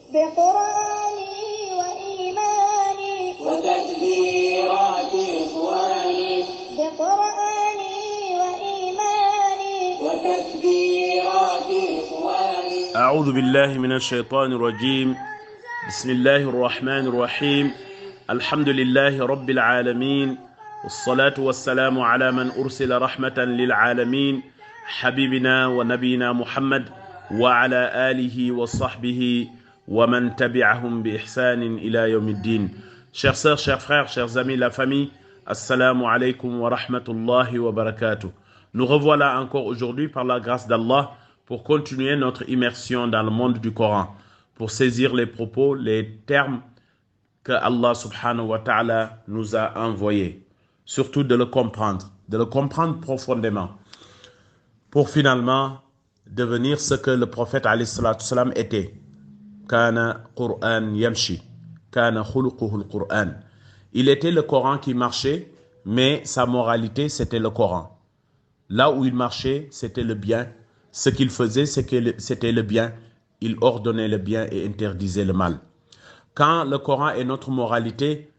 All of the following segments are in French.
بقرآني وإيماني وتكبيرات إخواني بقرآني وإيماني وتكبيرات إخواني. أعوذ بالله من الشيطان الرجيم. بسم الله الرحمن الرحيم. الحمد لله رب العالمين، والصلاة والسلام على من أرسل رحمة للعالمين، حبيبنا ونبينا محمد وعلى آله وصحبه ومن تبعهم بإحسان إلى يوم الدين. Chères sœurs, chers frères, chers amis, la famille, assalamu alaikum wa rahmatullahi wa barakatuh. Nous revoilà encore aujourd'hui par la grâce d'Allah pour continuer notre immersion dans le monde du Coran, pour saisir les propos, les termes que Allah subhanahu wa ta'ala nous a envoyés. Surtout de le comprendre profondément, pour finalement devenir ce que le prophète alayhi salatu salam était. Kana Qur'an yamshi, kana khuluquhu al-Qur'an. Il était le Coran qui marchait, mais sa moralité c'était le Coran. Là où il marchait, c'était le bien. Ce qu'il faisait, c'était le bien. Il ordonnait le bien et interdisait le mal. Quand le Coran est notre moralité,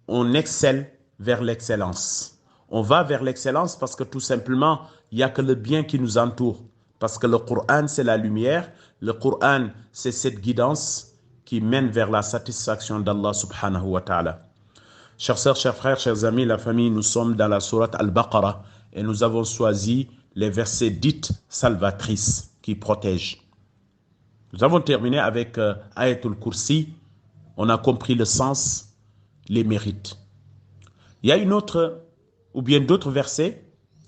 on excelle vers l'excellence. On va vers l'excellence parce que tout simplement, il n'y a que le bien qui nous entoure. Parce que le Coran, c'est la lumière. Le Coran, c'est cette guidance qui mène vers la satisfaction d'Allah subhanahu wa ta'ala. Chers sœurs, chers frères, chers amis, la famille, nous sommes dans la sourate Al-Baqarah et nous avons choisi les versets dits salvatrices qui protègent. Nous avons terminé avec Ayatul Kursi. On a compris le sens, les mérites. Il y a une autre, ou bien d'autres versets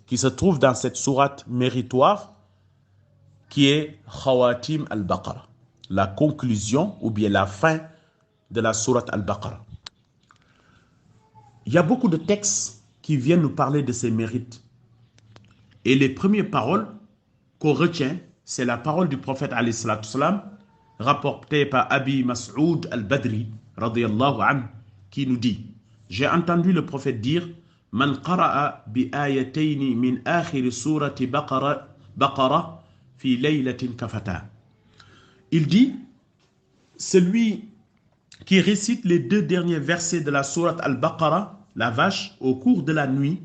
qui se trouvent dans cette sourate méritoire qui est Khawatim al-Baqarah, la conclusion ou bien la fin de la sourate al-Baqarah. Il y a beaucoup de textes qui viennent nous parler de ces mérites. Et les premières paroles qu'on retient, c'est la parole du prophète alayhi salatu salam, rapportée par Abi Mas'ud al-Badri, radiyallahu anhu, qui nous dit: j'ai entendu le prophète dire: Man qara'a bi ayatayni min akhir surati Baqarah fi laylatin kafata. Il dit: celui qui récite les deux derniers versets de la sourate Al-Baqarah, la vache, au cours de la nuit,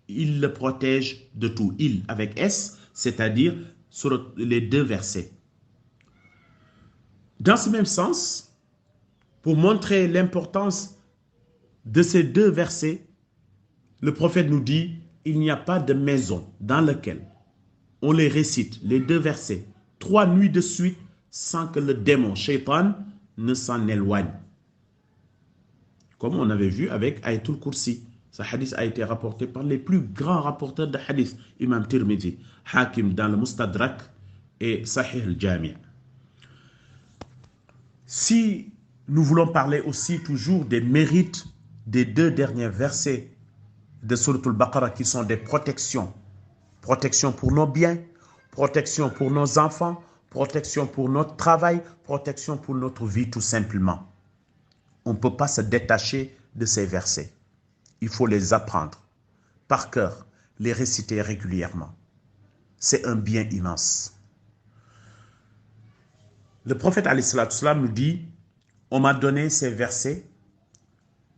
il le protège de tout. Il, avec S, c'est-à-dire sur les deux versets. Dans ce même sens, pour montrer l'importance de ces deux versets, le prophète nous dit: il n'y a pas de maison dans laquelle on les récite, les deux versets, 3 nuits de suite, sans que le démon, Shaitan, ne s'en éloigne. Comme on avait vu avec Ayatul Kursi. Ce hadith a été rapporté par les plus grands rapporteurs de hadith, Imam Tirmidhi, Hakim dans le Mustadrak et Sahih al-Jami'. Si nous voulons parler aussi toujours des mérites des deux derniers versets de Surat al-Baqarah qui sont des protections. Protection pour nos biens, protection pour nos enfants, protection pour notre travail, protection pour notre vie tout simplement. On ne peut pas se détacher de ces versets. Il faut les apprendre par cœur, les réciter régulièrement. C'est un bien immense. Le prophète alayhi salatu salam nous dit: on m'a donné ces versets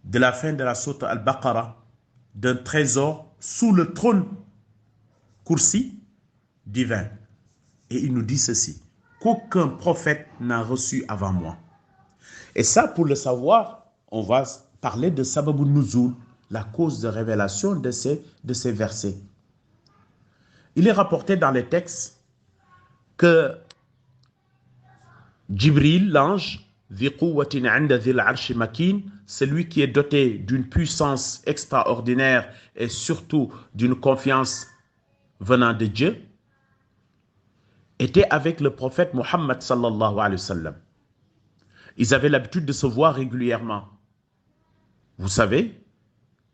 de la fin de la sourate Al-Baqarah d'un trésor sous le trône Kursi divin. Et il nous dit ceci: qu'aucun prophète n'a reçu avant moi. Et ça, pour le savoir, on va parler de Sababun Nuzul, la cause de révélation de ces versets. Il est rapporté dans les textes que Jibril, l'ange, celui qui est doté d'une puissance extraordinaire et surtout d'une confiance venant de Dieu, était avec le prophète Muhammad sallallahu alayhi wa sallam. Ils avaient l'habitude de se voir régulièrement. Vous savez,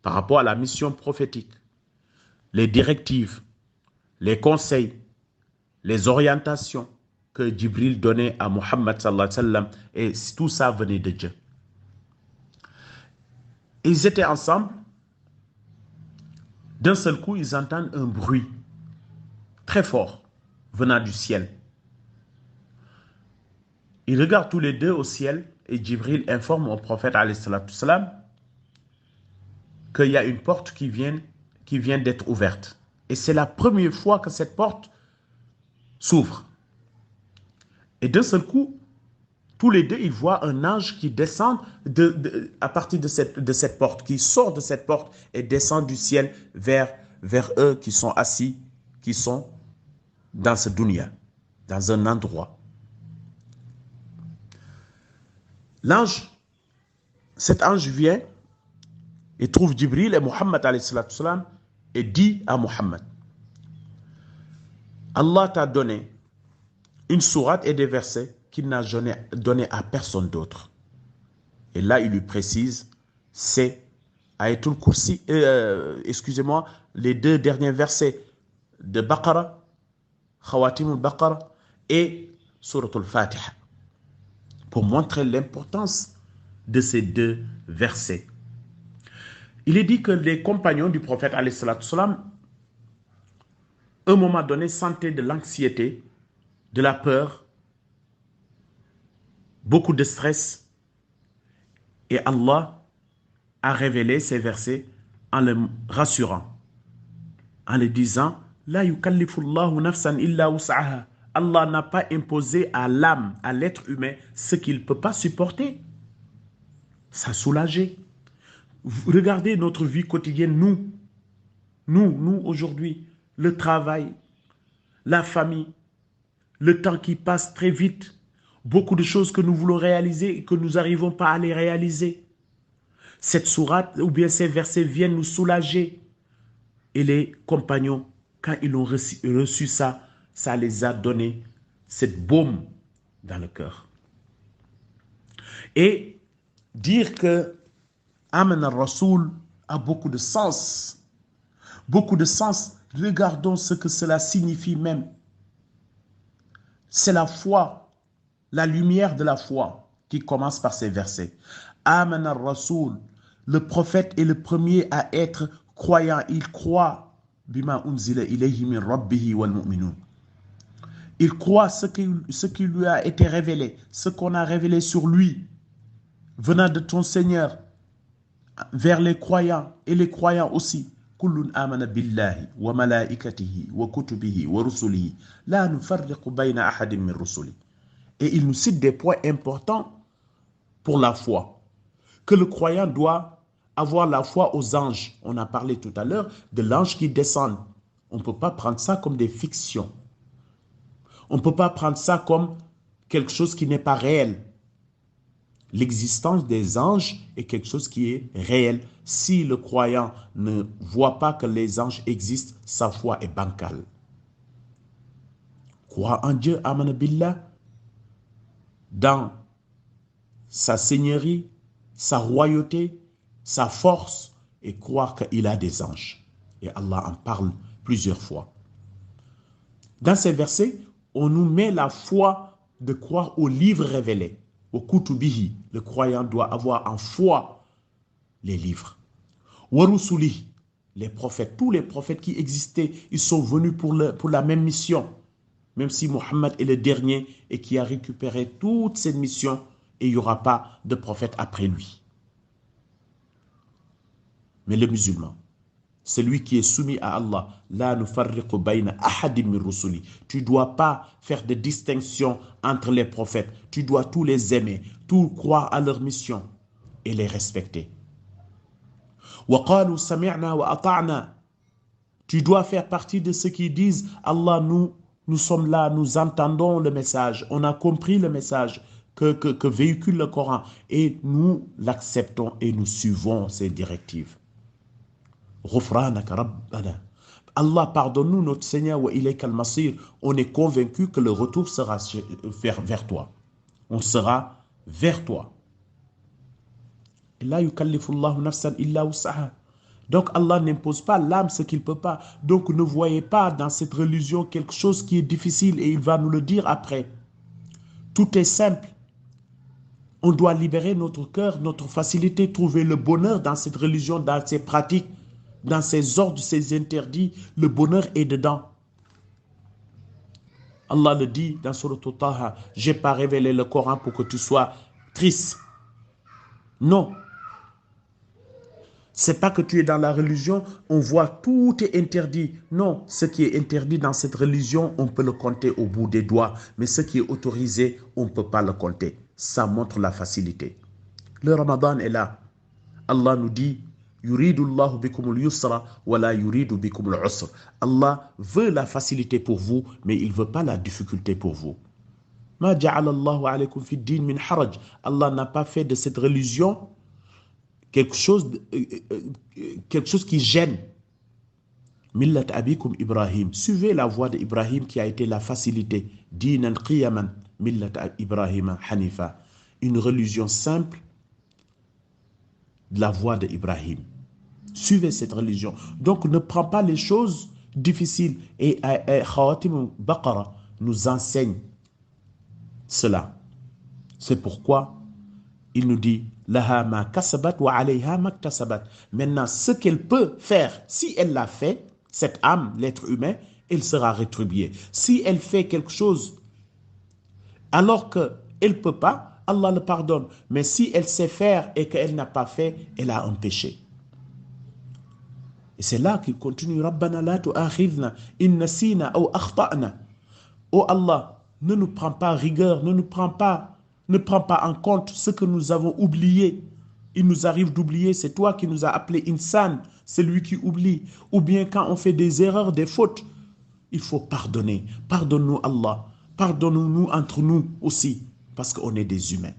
par rapport à la mission prophétique, les directives, les conseils, les orientations que Jibril donnait à Muhammad sallallahu alayhi wa sallam, et tout ça venait de Dieu. Ils étaient ensemble. D'un seul coup, ils entendent un bruit très fort venant du ciel. Ils regardent tous les deux au ciel et Djibril informe au prophète alayhi salatu salam qu'il y a une porte qui vient d'être ouverte. Et c'est la première fois que cette porte s'ouvre. Et d'un seul coup, tous les deux, ils voient un ange qui descend à partir de cette porte, qui sort de cette porte et descend du ciel vers eux qui sont assis, qui sont dans ce dunya, dans un endroit. Cet ange vient et trouve Djibril et Muhammad alayhi salatu salam et dit à Muhammad, Allah t'a donné une sourate et des versets qu'il n'a donné à personne d'autre. Et là, il lui précise, c'est Ayatul Kursi, les 2 derniers versets de Baqara, Khawatim al-Baqara et Surat al-Fatiha, pour montrer l'importance de ces 2 versets. Il est dit que les compagnons du prophète, alayhi salatu salam, à un moment donné, sentaient de l'anxiété, de la peur, beaucoup de stress. Et Allah a révélé ces versets en le rassurant, en le disant « La yukallifullahu nafsan illa wus'aha » Allah n'a pas imposé à l'âme, à l'être humain, ce qu'il ne peut pas supporter. Ça a soulagé. Regardez notre vie quotidienne, nous aujourd'hui, le travail, la famille, le temps qui passe très vite, beaucoup de choses que nous voulons réaliser et que nous n'arrivons pas à les réaliser. Cette sourate ou bien ces versets viennent nous soulager. Et les compagnons, quand ils ont reçu ça, ça les a donné cette baume dans le cœur. Et dire que Amen al-Rasoul a beaucoup de sens. Beaucoup de sens. Regardons ce que cela signifie même. C'est la foi, la lumière de la foi qui commence par ces versets. Amen al-Rasoul, le prophète est le premier à être croyant. Il croit bima unzila ilayhi min rabbihi wal mu'minun. Il croit ce qui lui a été révélé, ce qu'on a révélé sur lui, venant de ton Seigneur, vers les croyants et les croyants aussi. Kullun amana billahi wa malaikatihi wa kutubihi wa rusulihi la nufarriqu bayna ahadin min rusuli. Et il nous cite des points importants pour la foi. Que le croyant doit avoir la foi aux anges. On a parlé tout à l'heure de l'ange qui descend. On ne peut pas prendre ça comme des fictions. On ne peut pas prendre ça comme quelque chose qui n'est pas réel. L'existence des anges est quelque chose qui est réel. Si le croyant ne voit pas que les anges existent, sa foi est bancale. Croire en Dieu, amana billah, dans sa seigneurie, sa royauté, sa force, et croire qu'il a des anges. Et Allah en parle plusieurs fois. Dans ces versets, on nous met la foi de croire aux livres révélés. Au kutubihi, le croyant doit avoir en foi les livres. Warusulihi, les prophètes, tous les prophètes qui existaient, ils sont venus pour la même mission. Même si Mohammed est le dernier et qui a récupéré toute cette mission, et il n'y aura pas de prophète après lui. Mais le musulman, celui qui est soumis à Allah, la nufarriqu bayna ahadim min rusuli. Tu ne dois pas faire de distinction entre les prophètes. Tu dois tous les aimer, tous croire à leur mission et les respecter. Wa qalu sami'na wa ata'na. Tu dois faire partie de ceux qui disent Allah, nous sommes là, nous entendons le message, on a compris le message que véhicule le Coran et nous l'acceptons et nous suivons ses directives. Allah, pardonne-nous, notre Seigneur, wa ilayka al-masir. On est convaincu que le retour sera vers toi. On sera vers toi. La yukallifullahu nafsan illa wus'aha. Donc Allah n'impose pas l'âme ce qu'il ne peut pas. Donc ne voyez pas dans cette religion quelque chose qui est difficile et il va nous le dire après. Tout est simple. On doit libérer notre cœur, notre facilité, trouver le bonheur dans cette religion, dans ses pratiques, dans ses ordres, ses interdits. Le bonheur est dedans. Allah le dit dans Sourate Taha, j'ai pas révélé le Coran pour que tu sois triste. Non. C'est pas que tu es dans la religion, on voit tout est interdit. Non, ce qui est interdit dans cette religion, on peut le compter au bout des doigts. Mais ce qui est autorisé, on ne peut pas le compter. Ça montre la facilité. Le Ramadan est là. Allah nous dit, Yuridu Allahu bikumul yusra wa la yuridu bikumul usr. Allah veut la facilité pour vous, mais il ne veut pas la difficulté pour vous. Ma ja'ala Allahu alaykum fi din min haraj. Allah n'a pas fait de cette religion quelque chose qui gêne. Millat abikum Ibrahim. Suivez la voie d'Ibrahim qui a été la facilité. Dinan qiyaman millat Ibrahim hanifa. Une religion simple de la voie d'Ibrahim. Suivez cette religion. Donc ne prends pas les choses difficiles. Et Khawatim Baqara nous enseigne cela. C'est pourquoi il nous dit Laha ma kasabat wa alayha ma ktasabat. Maintenant, ce qu'elle peut faire, si elle l'a fait, cette âme, l'être humain, elle sera rétribuée. Si elle fait quelque chose alors qu'elle ne peut pas, Allah le pardonne. Mais si elle sait faire et qu'elle n'a pas fait, elle a un péché. Et c'est là qu'il continue Rabbana la tu'akhidhna in nasina aw akhta'na. Oh Allah, ne nous prends pas rigueur, ne prends pas en compte ce que nous avons oublié. Il nous arrive d'oublier, c'est toi qui nous as appelé insan, celui qui oublie. Ou bien quand on fait des erreurs, des fautes, il faut pardonner. Pardonne-nous Allah, pardonne-nous entre nous aussi, parce qu'on est des humains.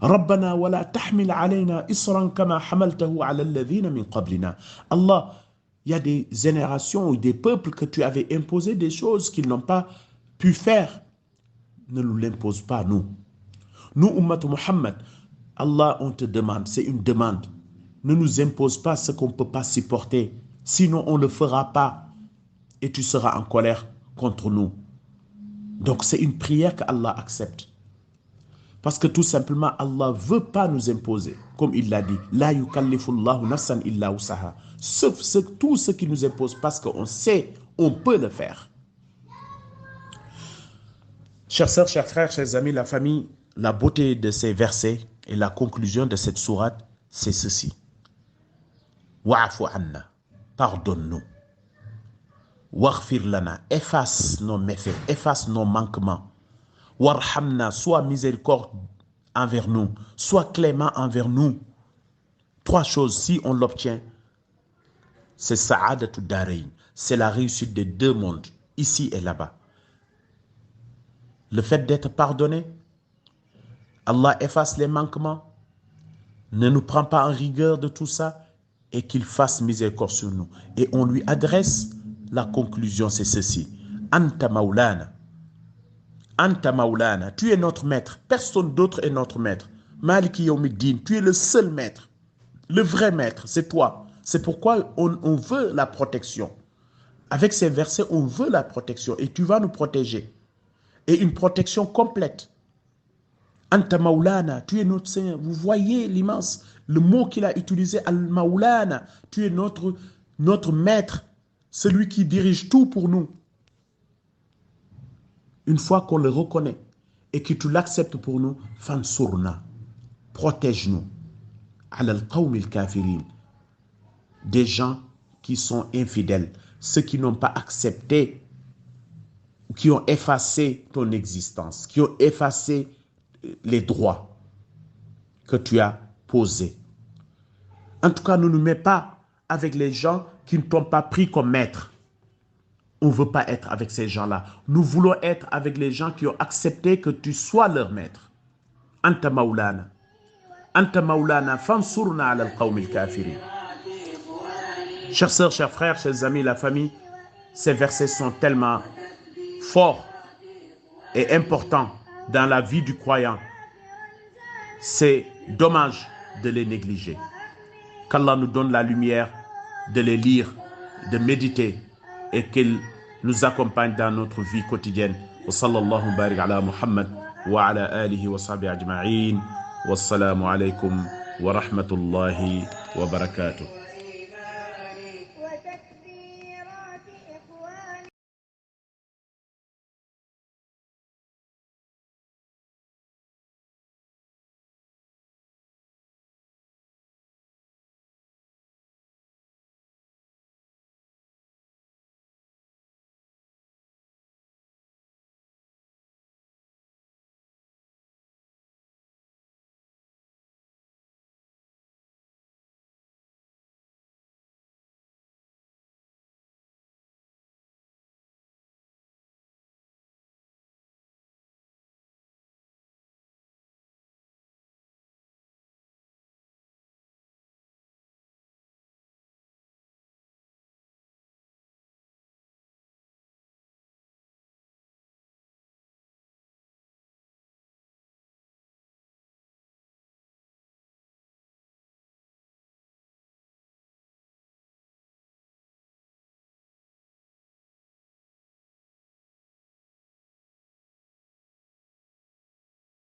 ربنا ولا تحمل علينا إصرا كما حملته على الذين من قبلنا. Allah, il y a des générations ou des peuples que tu avais imposé des choses qu'ils n'ont pas pu faire. Ne nous l'impose pas, nous. Nous, Ummat Muhammad, Allah, on te demande, c'est une demande. Ne nous impose pas ce qu'on ne peut pas supporter. Sinon, on ne le fera pas. Et tu seras en colère contre nous. Donc, c'est une prière qu'Allah accepte. Parce que tout simplement, Allah ne veut pas nous imposer. Comme il l'a dit, La yukallifullahu nafsan illa usaha. Sauf tout ce qui nous impose, parce qu'on sait, on peut le faire. Chers sœurs, chers frères, chers amis, la famille, la beauté de ces versets et la conclusion de cette sourate, c'est ceci. Wa'afu anna, pardonne-nous. Waghfir lana, efface nos méfaits, efface nos manquements. Warhamna, sois miséricorde envers nous, sois clément envers nous. Trois choses, si on l'obtient, c'est sa'adatu darain, c'est la réussite des deux mondes, ici et là-bas. Le fait d'être pardonné, Allah efface les manquements, ne nous prend pas en rigueur de tout ça et qu'il fasse miséricorde sur nous. Et on lui adresse la conclusion, c'est ceci. Anta maulana. Anta maulana. Tu es notre maître. Personne d'autre est notre maître. Maliki yawmiddin. Tu es le seul maître. Le vrai maître, c'est toi. C'est pourquoi on veut la protection. Avec ces versets, on veut la protection et tu vas nous protéger. Et une protection complète. Anta maulana, tu es notre Seigneur. Vous voyez l'immense, le mot qu'il a utilisé, al-maulana. Tu es notre maître, celui qui dirige tout pour nous. Une fois qu'on le reconnaît et que tu l'acceptes pour nous, fansurna, protège-nous. Ala al-qawm al-kafirin, des gens qui sont infidèles, ceux qui n'ont pas accepté, qui ont effacé ton existence, qui ont effacé les droits que tu as posés. En tout cas, ne nous mets pas avec les gens qui ne t'ont pas pris comme maître. On ne veut pas être avec ces gens-là. Nous voulons être avec les gens qui ont accepté que tu sois leur maître. Anta maulana. Anta maulana, fansurna ala al-qawm al-kafirin. Chers sœurs, chers frères, chers amis, la famille, ces versets sont tellement forts et importants dans la vie du croyant. C'est dommage de les négliger. Qu'Allah nous donne la lumière de les lire, de méditer et qu'il nous accompagne dans notre vie quotidienne. Wa sallallahu barik ala Muhammad wa ala alihi wa sahbihi ajma'in. Wassalamu alaykum wa rahmatullahi wa barakatuh.